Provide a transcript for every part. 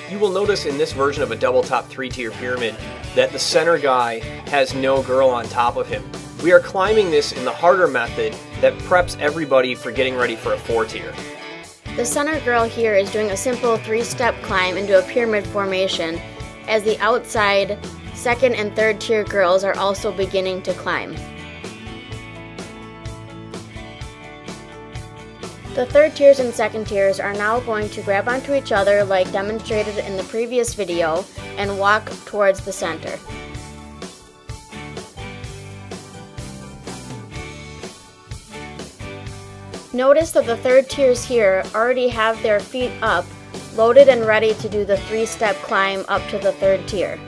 You will notice in this version of a double top 3-tier pyramid that the center guy has no girl on top of him. We are climbing this in the harder method that preps everybody for getting ready for a 4-tier. The center girl here is doing a simple 3-step climb into a pyramid formation, as the outside 2nd and 3rd tier girls are also beginning to climb. The 3rd tiers and 2nd tiers are now going to grab onto each other like demonstrated in the previous video and walk towards the center. Notice that the 3rd tiers here already have their feet up, loaded and ready to do the 3-step climb up to the 3rd tier.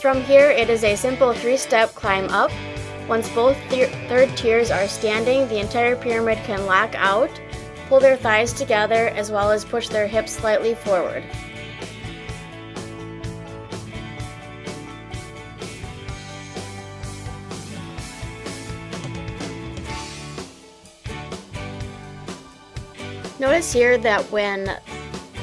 From here, it is a simple 3-step climb up. Once both 3rd tiers are standing, the entire pyramid can lock out, pull their thighs together, as well as push their hips slightly forward. Notice here that when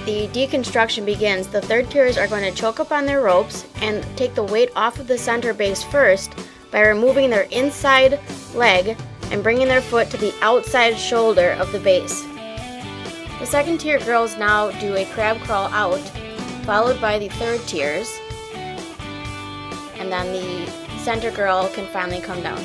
the deconstruction begins, the 3rd tiers are going to choke up on their ropes and take the weight off of the center base first by removing their inside leg and bringing their foot to the outside shoulder of the base. The 2nd tier girls now do a crab crawl out, followed by the 3rd tiers, and then the center girl can finally come down.